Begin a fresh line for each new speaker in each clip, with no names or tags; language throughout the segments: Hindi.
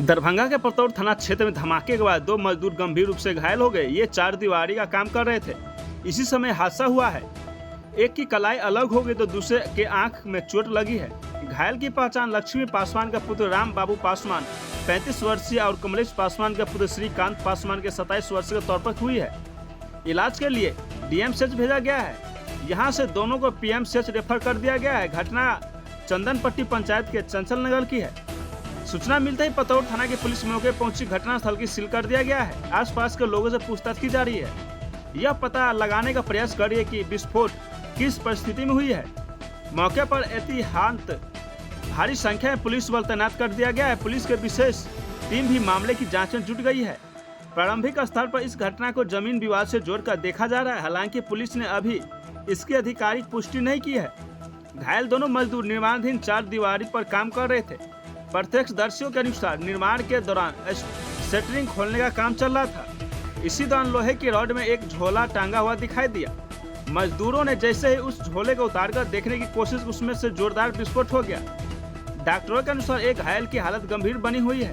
दरभंगा के पतौर थाना क्षेत्र में धमाके के बाद 2 मजदूर गंभीर रूप से घायल हो गए। ये 4 दीवारी का काम कर रहे थे। इसी समय हादसा हुआ है। एक की कलाई अलग हो गई तो दूसरे के आंख में चोट लगी है। घायल की पहचान लक्ष्मी पासवान का पुत्र राम बाबू पासवान 35 वर्षीय और कमलेश पासवान का पुत्र श्रीकांत पासवान के 27 वर्ष के तौर पर हुई है। इलाज के लिए डीएमसीएच भेजा गया है। यहाँ से दोनों को पीएमसीएच रेफर कर दिया गया है। घटना चंदनपट्टी पंचायत के चंचल नगर की है। सूचना मिलते ही पतौर थाना की पुलिस मौके पहुंची घटनास्थल की सील कर दिया गया है। आसपास के लोगों से पूछताछ की जा रही है। यह पता लगाने का प्रयास कर रही है कि विस्फोट किस परिस्थिति में हुई है। मौके पर एहतियात भारी संख्या में पुलिस बल तैनात कर दिया गया है। पुलिस के विशेष टीम भी मामले की जांच में जुट गई है। प्रारंभिक स्तर पर इस घटना को जमीन विवाद से जोड़कर देखा जा रहा है। हालांकि पुलिस ने अभी इसकी आधिकारिक पुष्टि नहीं की है। घायल दोनों मजदूर निर्माणाधीन 4 दीवारी पर काम कर रहे थे। प्रत्यक्षदर्शियों के अनुसार निर्माण के दौरान शटरिंग खोलने का काम चल रहा था। इसी दौरान लोहे की रॉड में एक झोला टांगा हुआ दिखाई दिया। मजदूरों ने जैसे ही उस झोले को उतारकर देखने की कोशिश, उसमें से जोरदार विस्फोट हो गया। डॉक्टरों के अनुसार एक घायल की हालत गंभीर बनी हुई है।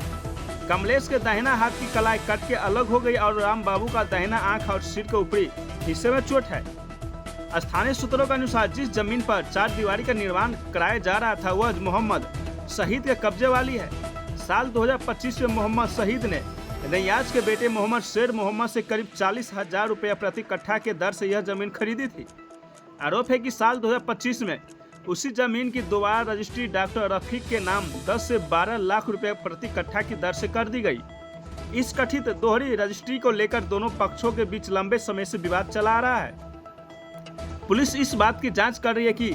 कमलेश के दाहिना हाथ की कलाई कट के अलग हो गई और राम बाबू का दाहिना आंख और सिर के ऊपरी हिस्से में चोट है। स्थानीय सूत्रों के अनुसार जिस जमीन पर 4 दीवारी का निर्माण कराया जा रहा था वह मोहम्मद शहीद के कब्जे वाली है। साल 2025 में मोहम्मद शहीद ने रैयाज के बेटे मोहम्मद शेर मोहम्मद से करीब 40,000 रुपये प्रति कट्ठा के दर से यह जमीन खरीदी थी। आरोप है कि साल 2025 में उसी जमीन की दोबारा रजिस्ट्री डॉक्टर रफीक के नाम 10 से 12 लाख रुपए प्रति कट्ठा की दर से कर दी गई। इस कथित दोहरी रजिस्ट्री को लेकर दोनों पक्षों के बीच लंबे समय से विवाद चला आ रहा है। पुलिस इस बात की जांच कर रही है कि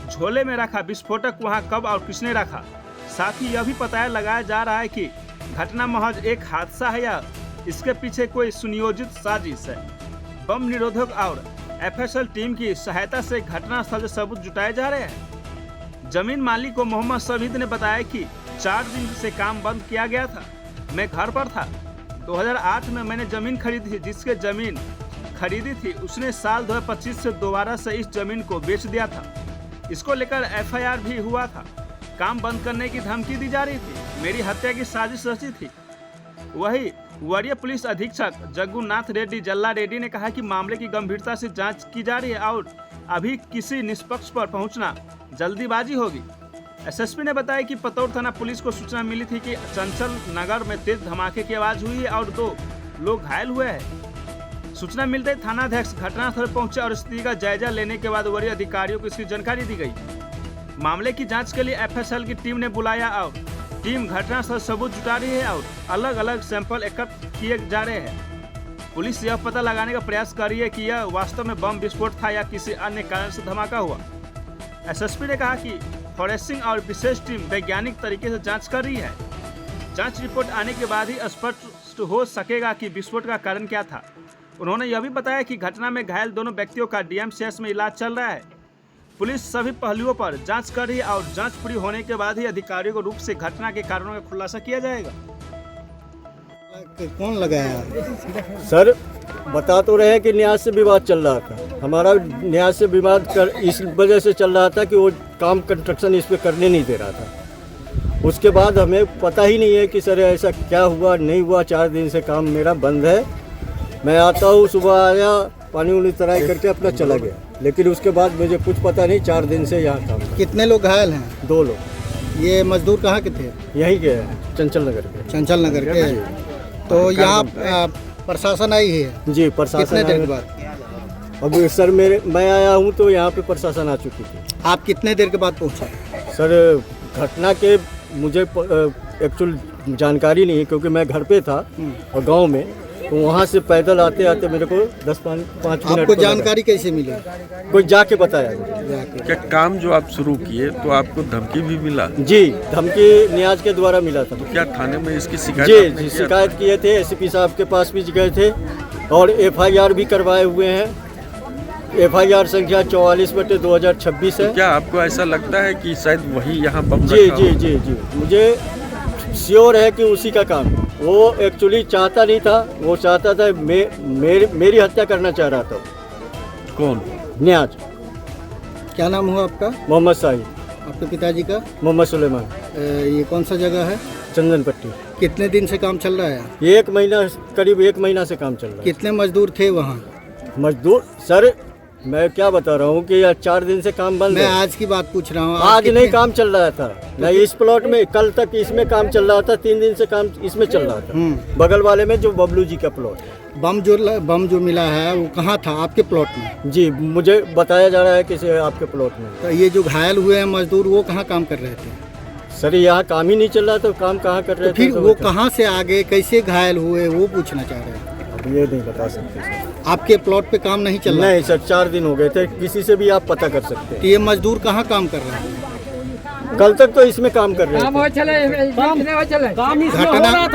झोले में रखा विस्फोटक वहां कब और किसने रखा। साथ ही यह भी पता लगाया जा रहा है कि घटना महज एक हादसा है या इसके पीछे कोई सुनियोजित साजिश है। बम निरोधक और एफएसएल टीम की सहायता से घटनास्थल से सबूत जुटाए जा रहे हैं। जमीन मालिक को मोहम्मद शहीद ने बताया कि 4 दिन से काम बंद किया गया था। मैं घर पर था। 2008 में मैंने जमीन खरीदी थी। जिसके जमीन खरीदी थी उसने साल 2025 से दोबारा से इस जमीन को बेच दिया था। इसको लेकर एफआईआर भी हुआ था। काम बंद करने की धमकी दी जा रही थी। मेरी हत्या की साजिश रची थी। वही वरीय पुलिस अधीक्षक जग्गूनाथ रेड्डी जल्ला रेड्डी ने कहा कि मामले की गंभीरता से जांच की जा रही है और अभी किसी निष्पक्ष पर पहुंचना जल्दीबाजी होगी। एसएसपी ने बताया कि पतौर थाना पुलिस को सूचना मिली थी कि चंचल नगर में तेज धमाके की आवाज हुई है और 2 लोग घायल हुए हैं। सूचना मिलते ही थानाध्यक्ष घटनास्थल पहुंचे और स्थिति का जायजा लेने के बाद वरीय अधिकारियों को इसकी जानकारी दी गई। मामले की जांच के लिए एफएसएल की टीम ने बुलाया और टीम घटनास्थल सबूत जुटा रही है और अलग अलग सैंपल एकत्र किए जा रहे हैं। पुलिस यह पता लगाने का प्रयास कर रही है कि यह वास्तव में बम विस्फोट था या किसी अन्य कारण से धमाका हुआ। एसएसपी ने कहा कि फॉरेंसिक और विशेष टीम वैज्ञानिक तरीके से जांच कर रही है। जांच रिपोर्ट आने के बाद ही स्पष्ट हो सकेगा कि विस्फोट का कारण क्या था। उन्होंने यह भी बताया कि घटना में घायल दोनों व्यक्तियों का डीएमसीएच में इलाज चल रहा है। पुलिस सभी पहलुओं पर जांच कर रही है और जांच पूरी होने के बाद ही अधिकारियों को रूप से घटना के कारणों का खुलासा किया जाएगा।
कौन लगाया?
सर बता तो रहे हैं कि न्यास से विवाद चल रहा था। हमारा न्यास से विवाद इस वजह से चल रहा था कि वो काम कंस्ट्रक्शन इस पे करने नहीं दे रहा था। उसके बाद हमें पता ही नहीं है कि सर ऐसा क्या हुआ नहीं हुआ। 4 दिन से काम मेरा बंद है। मैं आता हूँ, सुबह आया, पानी उनी तराई करके अपना चला गया। लेकिन उसके बाद मुझे कुछ पता नहीं। 4 दिन से यहाँ काम।
कितने लोग घायल हैं?
2 लोग।
ये मजदूर कहाँ के थे?
यहीं के हैं, चंचल नगर के।
चंचल नगर के। तो यहाँ प्रशासन आई है?
जी प्रशासन।
कितने देर के बाद?
अब सर मैं आया हूँ तो यहाँ पे प्रशासन आ चुकी थी।
आप कितने देर के बाद पहुँचे?
सर घटना के मुझे एक्चुअल जानकारी नहीं है क्योंकि मैं घर पे था और गांव में। तो वहाँ से पैदल आते आते मेरे को 10-5 मिनट।
आपको जानकारी कैसे मिली?
कोई जाके बताया।
क्या काम जो आप शुरू किए तो आपको धमकी भी मिला?
जी धमकी न्याज के द्वारा मिला था।
तो क्या थाने में इसकी शिकायत?
जी शिकायत किए थे। एसपी साहब के पास भी गए थे और एफआईआर भी करवाए हुए हैं। एफआईआर संख्या 44/2026 है।
तो क्या आपको ऐसा लगता है कि शायद वही यहाँ बम
जी जी जी जी मुझे श्योर है कि उसी का काम है। वो एक्चुअली चाहता नहीं था। वो चाहता था मेरी हत्या करना चाह रहा था।
कौन?
न्याज।
क्या नाम हुआ आपका?
मोहम्मद शाहिद।
आपके पिताजी का?
मोहम्मद सुलेमान।
ये कौन सा जगह है?
चंदनपट्टी।
कितने दिन से काम चल रहा है?
1 महीना, करीब 1 महीना से काम चल रहा
कितने मजदूर थे वहाँ?
है। मजदूर सर, मैं क्या बता रहा हूँ कि 4 दिन से काम बंद
मैं
है।
आज की बात पूछ रहा हूँ।
आज नहीं काम चल रहा था, नहीं इस प्लॉट में, कल तक इसमें काम चल रहा था, 3 दिन से काम इसमें चल रहा था। बगल वाले में जो बबलू जी का प्लॉट है।
बम जो मिला है वो कहाँ था? आपके प्लॉट में?
जी, मुझे बताया जा रहा है कि आपके प्लॉट में।
तो ये जो घायल हुए हैं मजदूर वो कहाँ काम कर रहे थे?
सर यहाँ काम ही नहीं चल रहा, तो काम कहाँ कर रहे
तो
थे?
फिर वो कहाँ से आगे कैसे घायल हुए वो पूछना चाह रहे हैं।
अब ये नहीं बता सकते सर।
आपके प्लॉट पे काम नहीं चल रहा?
नहीं सर, 4 दिन हो गए थे, किसी से भी आप पता कर सकते हैं।
तो ये मजदूर कहाँ काम कर रहे हैं?
कल तक तो इसमें काम कर रहे थे।
घटना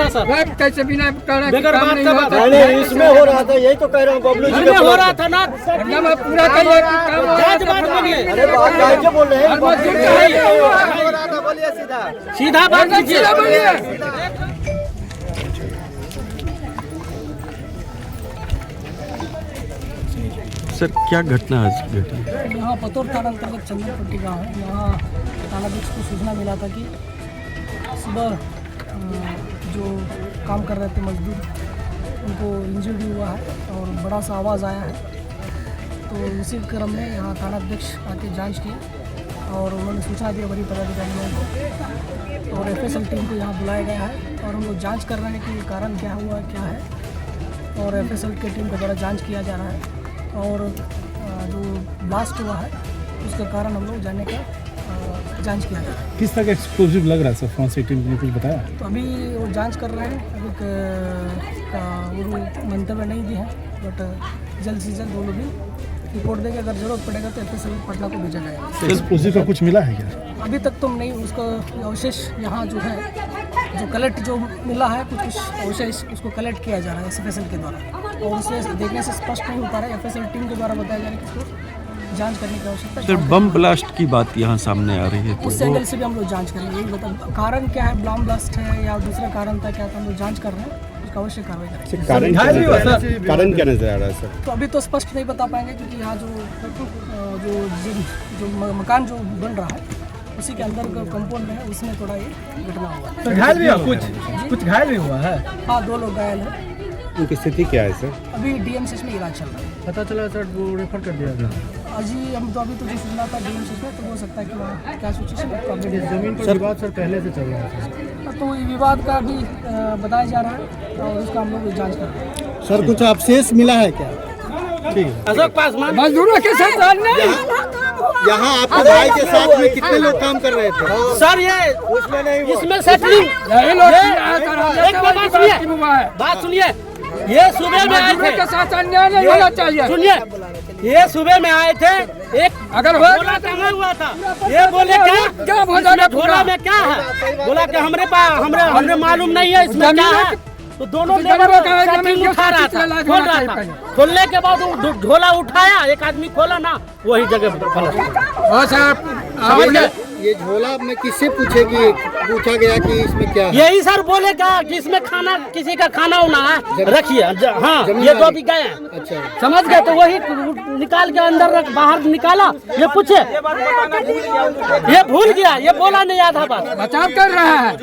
कैसे बिना
नहीं, इसमें हो रहा था, यही तो कह रहा हूँ, बबलू जी का हो रहा था ना।
पूरा
अरे बात काहे के बोल रहे हैं?
सीधा बात कीजिए।
सर क्या घटना आज घटी?
यहाँ पतोर थाना अंतर्गत चंदनपट्टी गाँव है। यहाँ थानाध्यक्ष को सूचना मिला था कि सुबह जो काम कर रहे थे मजदूर, उनको इंजरी हुआ है और बड़ा सा आवाज़ आया है। तो इसी क्रम में यहाँ थानाध्यक्ष आके जांच की और उन्होंने सूचना दी वरीय पदाधिकारियों को और FSL टीम को यहाँ बुलाया गया है और हम लोग जाँच कर रहे हैं कि कारण क्या हुआ क्या है और FSL की टीम के द्वारा जाँच किया जा रहा है। और जो ब्लास्ट हुआ है उसका कारण हम लोग जानने का जांच किया गया।
किस तरह का एक्सप्लोजिव लग रहा है सर? फोरेंसिक टीम ने कुछ बताया?
तो अभी वो जांच कर रहे हैं, अभी वो मंतव्य नहीं दिए हैं, बट जल्द से जल्द वो लोग भी रिपोर्ट देंगे। अगर जरूरत पड़ेगा तो FSL पटना को भेजा जाएगा।
एक्सप्लोजिव का कुछ मिला है क्या?
अभी तक तो नहीं, उसका अवशेष यहाँ जो है, जो कलेक्ट जो मिला है कुछ अवशेष, उसको कलेक्ट किया जा रहा है FSL के द्वारा और उसे देखने से स्पष्ट नहीं हो पा रहा है। FSL टीम के द्वारा बताया जा रहा है कि इसको जांच करने की आवश्यकता है।
सर बम ब्लास्ट की बात यहाँ सामने आ रही है,
उस
तो
एंगल से भी हम लोग जांच करेंगे। यही बता कारण क्या है, बम ब्लास्ट है या दूसरा कारण था क्या, तो हम लोग जांच कर रहे हैं, उसका अवश्य कार्रवाई करेंगे।
कारण क्या नजर आ रहा है सर?
तो अभी तो स्पष्ट नहीं बता पाएंगे क्योंकि यहाँ जो मकान जो बन रहा है उसी के अंदर का कंपाउंड है, उसमें थोड़ा ये घटना हुआ है।
तो घायल भी हुआ कुछ घायल भी हुआ है?
हाँ, 2 लोग घायल हैं।
उनकी स्थिति क्या है सर?
अभी DMCH में इलाज चल रहा है।
पता चला सर वो रेफर कर दिया गया।
अजी हम तो अभी तो जो सुनना था DMCH में, तो हो सकता है कि वहाँ क्या सिचुएशन है तो अपडेट
जमीन पर विवाद सर पहले से चल रहा था,
तो ये विवाद का भी बताया जा रहा है और उसका हम लोग जाँच कर रहे हैं।
सर कुछ अवशेष मिला है क्या?
ठीक है।
मजदूरों के साथ
यहाँ आपके भाई के साथ में कितने लोग काम कर रहे थे?
सर ये उसमें नहीं,
इसमें सेटलिंग
बात सुनिए, ये सुबह में आए थे,
के साथ अन्याय नहीं होना चाहिए।
सुनिए, ये सुबह में आए थे, एक
अगर
झोला टंगा हुआ था, ये बोले क्या झोला में क्या है, बोला कि हमरे पास हमरे मालूम नहीं है इसमें क्या है। तो दोनों लेबर सेटलिंग उठा रहा था, खोल रहा था, खोलने के बाद वो झोला उठाया, एक आदमी खोला ना, वही जगह
ये झोला में किससे पूछा गया कि इसमें क्या है?
यही सर बोले कि इसमें खाना, किसी का खाना उना है, रखिए। हाँ, ये तो अभी गए,
अच्छा,
समझ गए, तो वही निकाल के अंदर रख, बाहर निकाला। ये पूछे, ये भूल गया, ये बोला नहीं आधा बात।
बचाव कर रहा है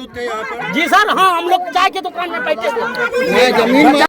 जी सर, हाँ, हम लोग चाय की दुकान में बैठे थे।
मैं जमीन